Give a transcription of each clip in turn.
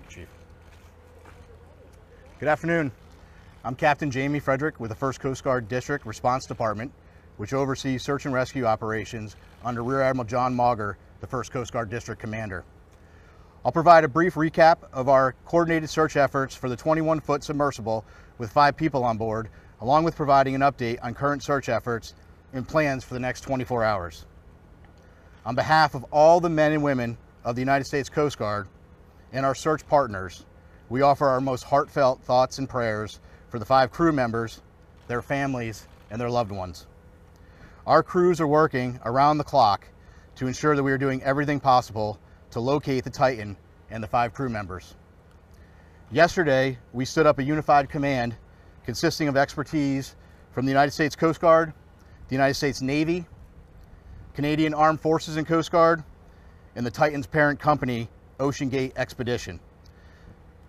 Chief. Good afternoon. I'm Captain Jamie Frederick with the 1st Coast Guard District Response Department, which oversees search and rescue operations under Rear Admiral John Mauger, the 1st Coast Guard District Commander. I'll provide a brief recap of our coordinated search efforts for the 21-foot submersible with 5 people on board, along with providing an update on current search efforts and plans for the next 24 hours. On behalf of all the men and women of the United States Coast Guard and our search partners, we offer our most heartfelt thoughts and prayers for the 5 crew members, their families, and their loved ones. Our crews are working around the clock to ensure that we are doing everything possible to locate the Titan and the 5 crew members. Yesterday, we stood up a unified command consisting of expertise from the United States Coast Guard, the United States Navy, Canadian Armed Forces and Coast Guard, and the Titan's parent company, Ocean Gate Expedition.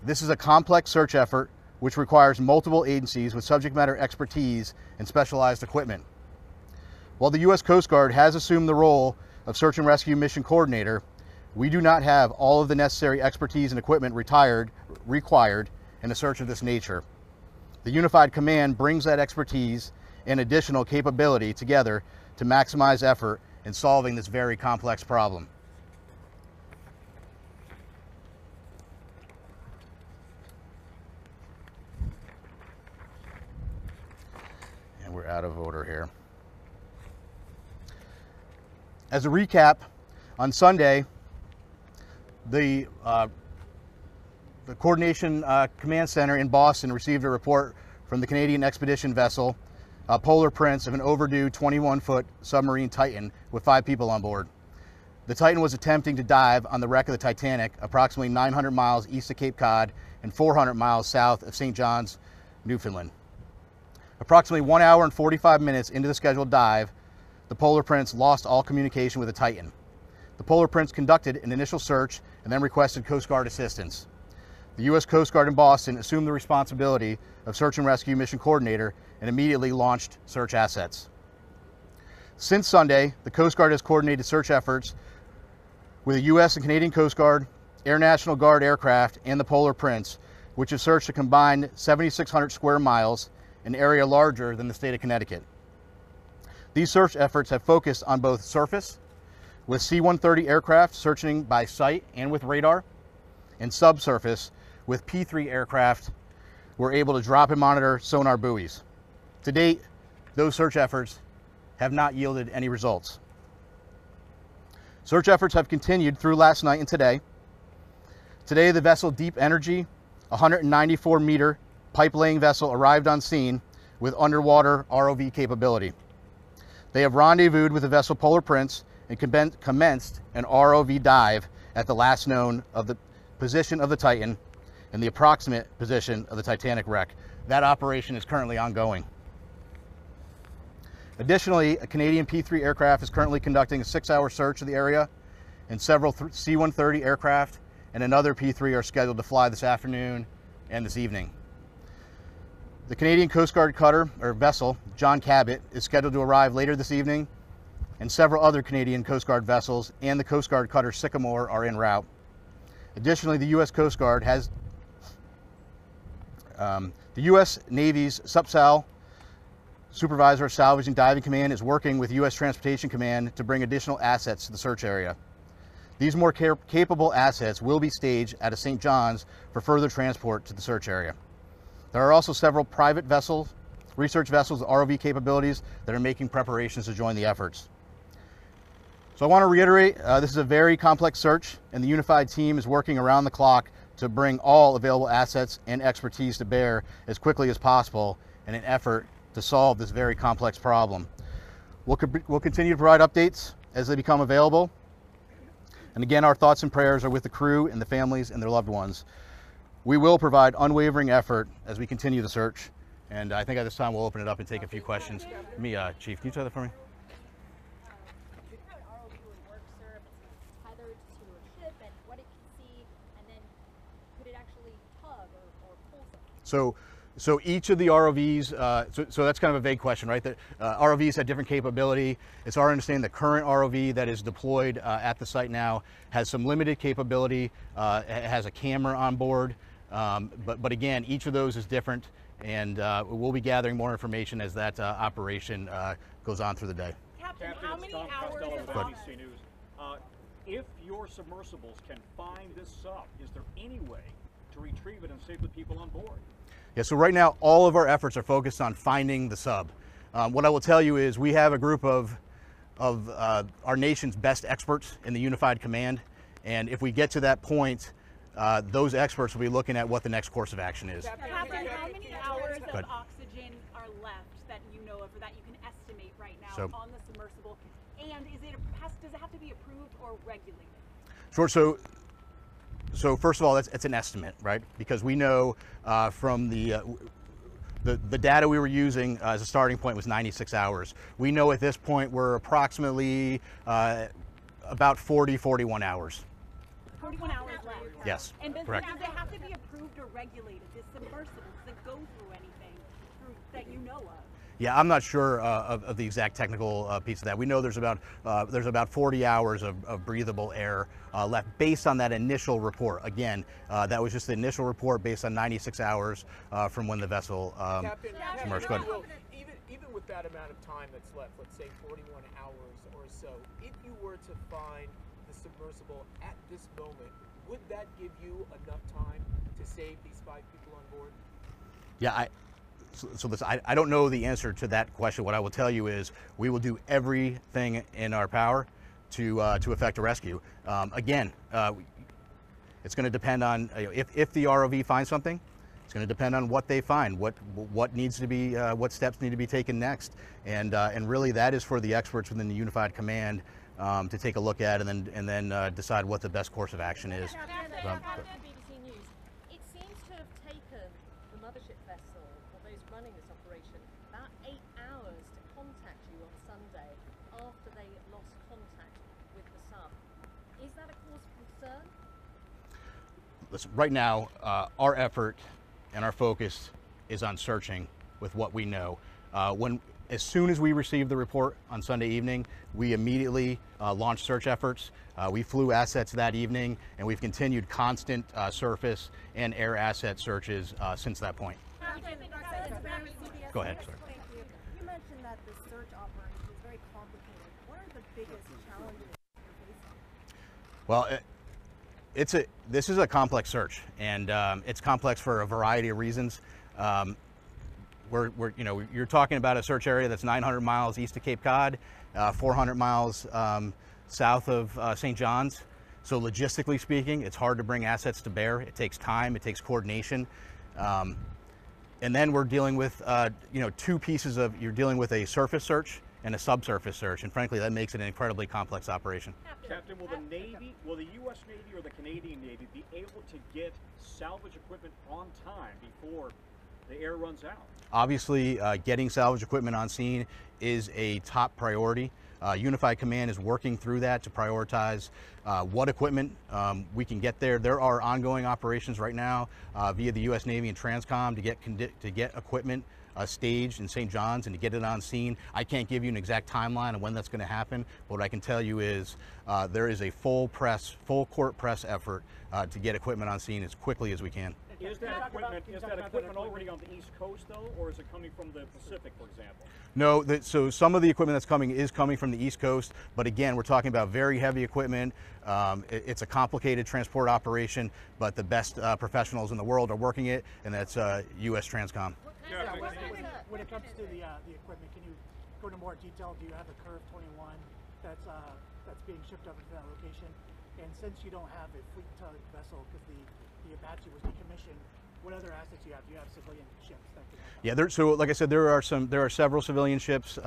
This is a complex search effort which requires multiple agencies with subject matter expertise and specialized equipment. While the U.S. Coast Guard has assumed the role of search and rescue mission coordinator, we do not have all of the necessary expertise and equipment required in a search of this nature. The Unified Command brings that expertise and additional capability together to maximize effort in solving this very complex problem. And we're out of order here. As a recap, on Sunday, the Coordination Command Center in Boston received a report from the Canadian expedition vessel Polar Prince of an overdue 21-foot submarine Titan with 5 people on board. The Titan was attempting to dive on the wreck of the Titanic approximately 900 miles east of Cape Cod and 400 miles south of St. John's, Newfoundland. Approximately 1 hour and 45 minutes into the scheduled dive, the Polar Prince lost all communication with the Titan. The Polar Prince conducted an initial search and then requested Coast Guard assistance. The U.S. Coast Guard in Boston assumed the responsibility of search and rescue mission coordinator and immediately launched search assets. Since Sunday, the Coast Guard has coordinated search efforts with the U.S. and Canadian Coast Guard, Air National Guard aircraft, and the Polar Prince, which have searched a combined 7,600 square miles, an area larger than the state of Connecticut. These search efforts have focused on both surface, with C-130 aircraft searching by sight and with radar, and subsurface, with P-3 aircraft were able to drop and monitor sonar buoys. To date, those search efforts have not yielded any results. Search efforts have continued through last night and today. Today, the vessel Deep Energy, a 194-meter pipe-laying vessel, arrived on scene with underwater ROV capability. They have rendezvoused with the vessel Polar Prince and commenced an ROV dive at the last known of the position of the Titan and the approximate position of the Titanic wreck. That operation is currently ongoing. Additionally, a Canadian P-3 aircraft is currently conducting a 6-hour search of the area, and several C-130 aircraft and another P-3 are scheduled to fly this afternoon and this evening. The Canadian Coast Guard cutter, or vessel, John Capt, is scheduled to arrive later this evening, and several other Canadian Coast Guard vessels and the Coast Guard cutter Sycamore are en route. Additionally, the U.S. Coast Guard has the U.S. Navy's SUPSAL, Supervisor of Salvage and Diving Command, is working with U.S. Transportation Command to bring additional assets to the search area. These more capable assets will be staged out of St. John's for further transport to the search area. There are also several private vessels, research vessels with ROV capabilities that are making preparations to join the efforts. So I want to reiterate, this is a very complex search, and the unified team is working around the clock to bring all available assets and expertise to bear as quickly as possible in an effort to solve this very complex problem. We'll continue to provide updates as they become available. And again, our thoughts and prayers are with the crew and the families and their loved ones. We will provide unwavering effort as we continue the search. And I think at this time we'll open it up and take a few questions. Chief, can you try that for me? So So each of the ROVs, so that's kind of a vague question, right? The ROVs have different capability. It's our understanding the current ROV that is deployed at the site now has some limited capability. It has a camera on board, but again, each of those is different, and we'll be gathering more information as that operation goes on through the day. Captain, how many hours of NBC News? If your submersibles can find this sub, is there any way to retrieve it and save the people on board? Yeah, so right now all of our efforts are focused on finding the sub. What I will tell you is we have a group of our nation's best experts in the Unified Command, and if we get to that point, those experts will be looking at what the next course of action is. Captain, how many hours of oxygen are left that you know of, or that you can estimate right now on the submersible? And does it have to be approved or regulated? Sure. So first of all, it's an estimate, right? Because we know from the data we were using as a starting point was 96 hours. We know at this point we're approximately about 41 hours. 41 hours left. Yes, correct. Does it have to be approved or regulated? This submersible, does it go through anything that you know of? Yeah, I'm not sure of the exact technical piece of that. We know there's about 40 hours of breathable air left based on that initial report. Again, that was just the initial report based on 96 hours from when the vessel submerged. Even with that amount of time that's left, let's say 41 hours or so, if you were to find the submersible at this moment, would that give you enough time to save these 5 people on board? Yeah, I don't know the answer to that question. What I will tell you is we will do everything in our power to effect a rescue. Again, it's going to depend on if the ROV finds something. It's going to depend on what they find, what needs to be, what steps need to be taken next, and really that is for the experts within the Unified Command to take a look at and then decide what the best course of action is. BBC News. It seems to have taken the mothership vessel, or those running this operation, about 8 hours to contact you on Sunday after they lost contact with the sub. Is that a cause for concern? Listen, right now, our effort and our focus is on searching with what we know. As soon as we received the report on Sunday evening, we immediately launched search efforts. We flew assets that evening, and we've continued constant surface and air asset searches since that point. Go ahead, sir. You mentioned that the search operation is very complicated. What are the biggest challenges you're facing? Well, this is a complex search, and it's complex for a variety of reasons. You're talking about a search area that's 900 miles east of Cape Cod, 400 miles south of St. John's. So logistically speaking, it's hard to bring assets to bear. It takes time, it takes coordination. And then we're dealing with, two pieces of, you're dealing with a surface search and a subsurface search. And frankly, that makes it an incredibly complex operation. Captain, will the U.S. Navy or the Canadian Navy be able to get salvage equipment on time before the air runs out? Obviously, getting salvage equipment on scene is a top priority. Unified Command is working through that to prioritize what equipment we can get there. There are ongoing operations right now via the U.S. Navy and Transcom to get equipment staged in St. John's and to get it on scene. I can't give you an exact timeline of when that's going to happen, but what I can tell you is there is a full court press effort to get equipment on scene as quickly as we can. Is that equipment already on the East Coast, though, or is it coming from the Pacific, for example? No, so some of the equipment that's coming is coming from the East Coast, but again, we're talking about very heavy equipment. It's a complicated transport operation, but the best professionals in the world are working it, and that's U.S. Transcom. When it comes to the equipment, can you go into more detail? Do you have a Curve 21 that's being shipped over to that location? And since you don't have a fleet tug vessel because the Apache was decommissioned, what other assets do you have? Do you have civilian ships that can help out? Yeah, so like I said, there are several civilian ships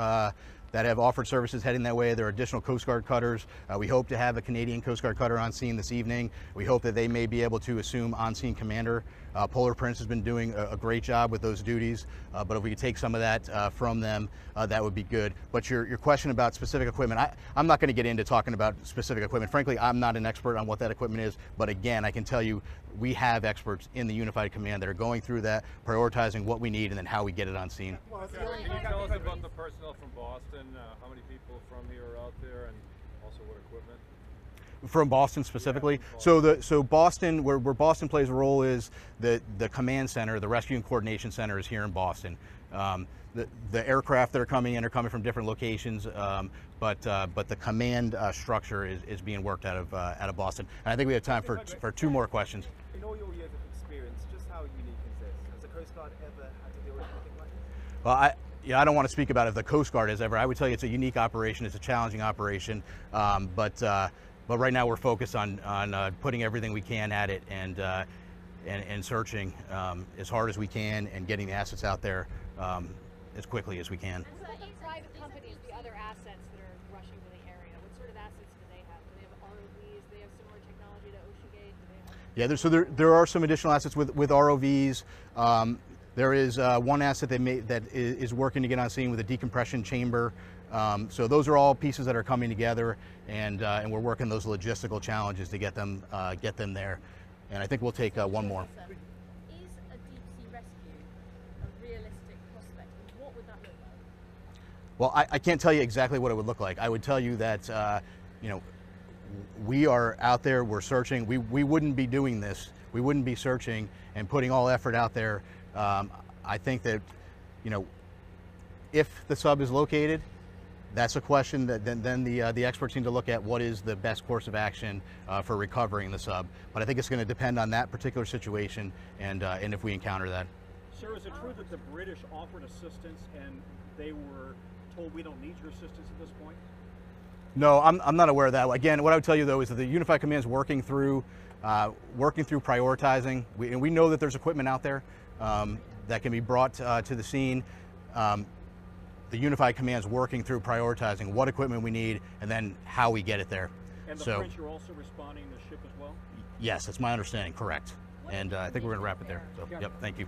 that have offered services heading that way. There are additional Coast Guard cutters. We hope to have a Canadian Coast Guard cutter on scene this evening. We hope that they may be able to assume on-scene commander. Polar Prince has been doing a great job with those duties, but if we could take some of that from them, that would be good. But your question about specific equipment, I'm not going to get into talking about specific equipment. Frankly, I'm not an expert on what that equipment is, but again, I can tell you we have experts in the Unified Command that are going through that, prioritizing what we need and then how we get it on scene. Can you tell us about the personnel from Boston? How many people from here are out there, and also what equipment? From Boston specifically? Yeah, so Boston, where Boston plays a role is the command center, the rescue and coordination center is here in Boston. The aircraft that are coming from different locations, but the command structure is being worked out of Boston. And I think we have time for 2 more questions. In all your years of experience, just how unique is this? Has the Coast Guard ever had to deal with anything like this? Well, I don't want to speak about if the Coast Guard has ever. I would tell you it's a unique operation. It's a challenging operation, but right now we're focused on putting everything we can at it and searching as hard as we can and getting the assets out there as quickly as we can. And so the private companies, the other assets that are rushing to the area, what sort of assets do they have? Do they have ROVs? Do they have similar technology to OceanGate? Do they have... Yeah, there are some additional assets with ROVs. There is one asset that is working to get on scene with a decompression chamber. So those are all pieces that are coming together, and we're working those logistical challenges to get them there. And I think we'll take one more. Is a deep sea rescue a realistic prospect? What would that look like? Well, I can't tell you exactly what it would look like. I would tell you that we are out there, we're searching. We wouldn't be doing this. We wouldn't be searching and putting all effort out there. I think that, if the sub is located, that's a question that then the experts need to look at what is the best course of action for recovering the sub. But I think it's going to depend on that particular situation and if we encounter that. Sir, is it true that the British offered assistance and they were told we don't need your assistance at this point? No, I'm not aware of that. Again, what I would tell you though is that the Unified Command is working through prioritizing. We know that there's equipment out there that can be brought to the scene. The Unified Command is working through prioritizing what equipment we need and then how we get it there. And the French are also responding to the ship as well? Yes, that's my understanding, correct. And I think we're going to wrap it there. So, yep, thank you.